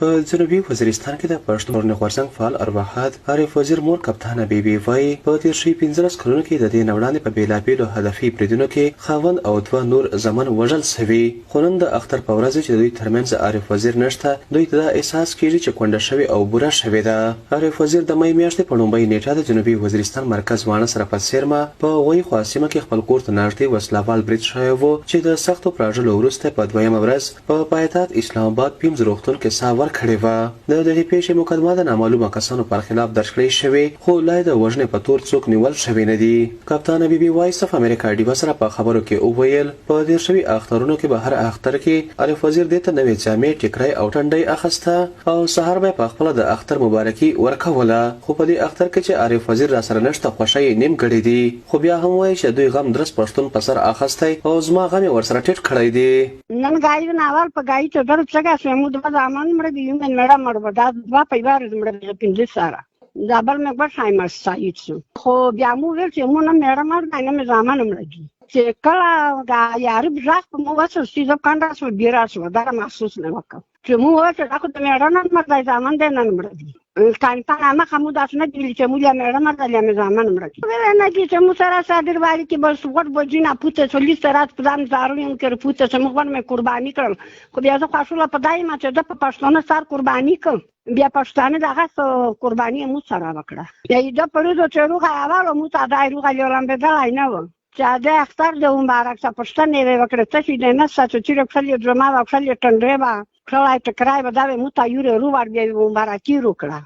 په جنوبي وزیرستان کې د پښتون ژغورنې غورځنګ فعال ارواحات عارف وزیر مور کپتانه بیبي وایي په تېر شوي 15 کلونو کې د دې نه وړاندې په بېلابېلو هدفي بریدونو کې خاوند او دوه نور زامن وژل سوي، خو نن د اختر په ورځ چې د دوی ترمنځ عارف وزیر نشته، دوی ته دا احساس کېږي چې کونډه شوې او بوره شوې ده. عارف وزیر د مۍ میاشتې په لومړۍ نیټه د جنوبي وزیرستان مرکز واڼه سره په څیرمه په غوی خوا سیمه کې خپل کور ته نږدې وسلوال برید شوی و چې د سختو پراژلو وروسته په دویمه ورځ په پایتخت اسلام آباد پیمز روغتون کې ساه ورکړې وه. د دغې پیښې مقدمه د نامعلومه کسانو پر خلاف درج کړې شوې، خو لا د وژنې په تور څوک نیول شوي نه دي. کپتانه بیبي وایس اف امریکا ډیوه سره په خبرو کې وویل په تېر شوي اخترونو کې به هر اختر کې عارف وزیر دې ته نوې جامې، ټیکری او ټنډۍ اخیسته او سهار به په خپله د اختر مبارکي ورکوله، خو په دې اختر کې چې عارف وزیر راسره نشته خوښه یې نیم کړې دي، خو بیا هم وایي چې دوی غم درس پښتون په سر اخیستی او زما غم یې ورسره ټیټ کړی دی. نن ګاډي ناول په ګاډي ته در څنګه سمو د زمان مړ دی من مړه مړ دا دوا په یوار مړ دی پنځه سره دا بل مې بس هایم سایت شو، خو بیا مو ویل چې مو نه مړه مړ نه مې زمان مړ دی چې کله دا یاري بځخ په مو واسه سیده کاندا سو بیره شو دا محسوس نه وکړ چې مو واسه دا خو د مړه نه مړ دی زمان دی نه مړ دی کانتا ما خمو داس نه دی چې مو یا مړه مړ دی مې زمان مړ دی ویل نه چې مو سره صادر والی کې بس وټ بجینا پوته سولې سره پلان زارو کړ پوته چې موږ باندې قرباني کړل، خو بیا زه خاصه په دای ما چې د پښتون سره قرباني کړ بیا پښتانه دغه قرباني مو سره وکړه بیا د پرېدو چې روغه اواله مو ته دای روغه لرم به دای نه و چې دا اختر د مبارک څخه پښتنه وکړه چې نه ساتو چې خپل درما او خپل ټنډه با خلای ټکرای به دا مو ته یو رو ور بیا مبارکي وکړه.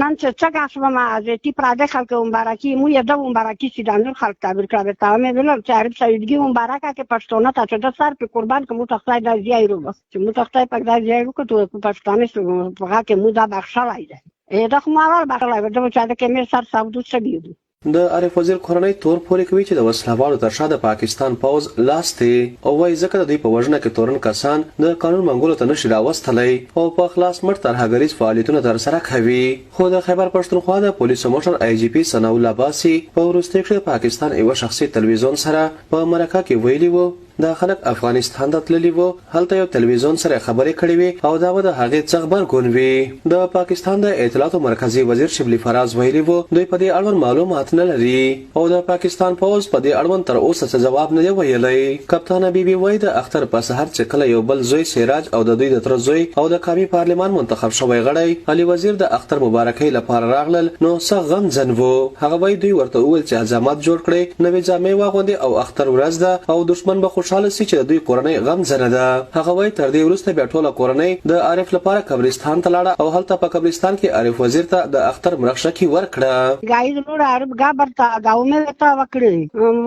نن چې څنګه شوم ما چې تی پراده خلک مبارکي مو یې د مبارکي چې د نور خلک تعبیر کړه ته مې ویل چې عارف سیدګي مبارکه کې پښتون ته چې د سر په قربان کوم ته خدای د ځای رو بس چې مو ته خدای په ځای ځای وکړو په پښتانه سره په هغه کې مو دا بخښلای دی دا خو ما ور بخښلای د چې دا کې مې سر سعودو سګیدو. د عارف وزیر کورنۍ تور پورې کوي چې د وسلوالو تر شا د پاکستان پوز لاس دی او وایي ځکه د دوی په وژنه کې تورن کسان د قانون منګولو ته نشي راوستلی او په خلاص مړ ترهګریز فعالیتونه ترسره کوي. خو د خیبر پښتونخوا د پولیسو مشر آی جی پي ثناء الله باسي په وروستۍ کې د پاکستان یوه شخصي تلویزیون سره په مرکه کې ویلي وو دا خلک افغانستان ته تللي وو، هلته یو تلویزیون سره خبرې کړې وې او دا به د هغې څه غبرګون وي. د پاکستان د اطلاعاتو مرکزي وزیر شبلی فراز ویلي وو دوی په دې اړوند معلومات نه لري او د پاکستان پوز په دې اړوند تر اوسه څه جواب نه دی ویلی. کپتانه بیبي وایي د اختر په سحر چې کله یو بل زوی سراج او د دوی د تره زوی او د قومي پارلمان منتخب شوی غړی علي وزیر د اختر مبارکۍ لپاره راغلل نو څه غمجن وو. هغه وایي دوی ورته وویل چې عزامات جوړ کړئ، نوې جامې واغوندئ او اختر ورځ ده او دښمن به خوشحاله سي چې د دوی کورنۍ غمجنه ده. هغه وایي تر دې وروسته بیا ټوله کورنۍ د عارف لپاره قبرستان ته لاړه او هلته په قبرستان کې عارف وزیر ته د اختر مرخصتي ورکړه. ګاډي نور عرب ګابر ته گاو مې وتا وکړي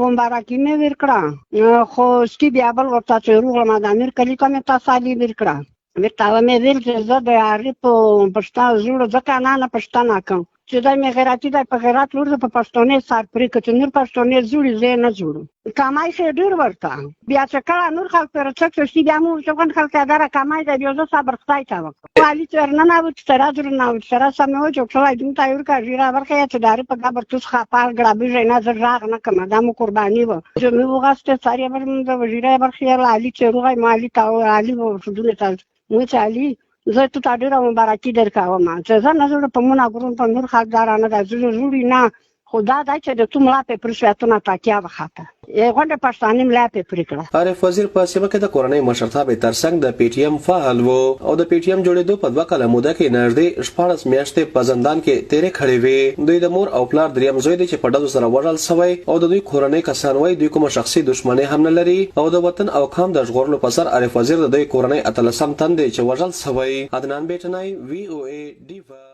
مبارکي مې ورکړه، خو سټي بیا بل ورته چې روغ ما د امیر کلی کومه تاسالي ورکړه ورته مې ویل چې زه د عارف پښتون جوړ ځکه نه پښتانه کوم چې دا مې غیرتي د په غیرت ورته په پښتونې سار پرې کچ نور پښتونې جوړې زه نه جوړم کمای شه ډیر ورته بیا چې کله نور خلک پر څه چې بیا مو څنګه خلک دا کمای دی بیا زه صبر خدای تا وکړ والی چرنه نه و چې راځر نه و چې را سم و چې خدای دې تا یو کا ژیرا ورکه چې دار په قبر توس خپل غړابې نه زر راغ نه کوم دا مو قرباني و چې مې وغاسته ساري بر د وزیرای برخیال علي چې روغای مالی تا علي و شدونه تا مو چې علي زه ته ډیره مبارکي درکاوم چې زه نه زړه په مونږ غرون په نور خلکدارانه د جوړی نه خدا دا چې د توم لا په پرشواتونه تاکیا وخاته غونډه پښتانه ملا په پریکړه. عارف وزیر په سیمه کې د کورنۍ مشرتابه ترڅنګ د پی ټی ایم فعال وو او د پی ټی ایم جوړېدو په 2 کاله موده کې نږدې 14 میاشتې په زندان کې تیرې کړې وې. دوی د مور او پلار دریم زوی دی چې په ډزو سره وژل شوی او د دوی کورنۍ کسان وایي دوی کومه شخصي دښمنۍ هم نه لري او د وطن او قوم د ژغورلو په سر عارف وزیر د دوی کورنۍ اتلسم تن دی چې وژل شوی. عدنان بیٹنای وی او ای ډیوا.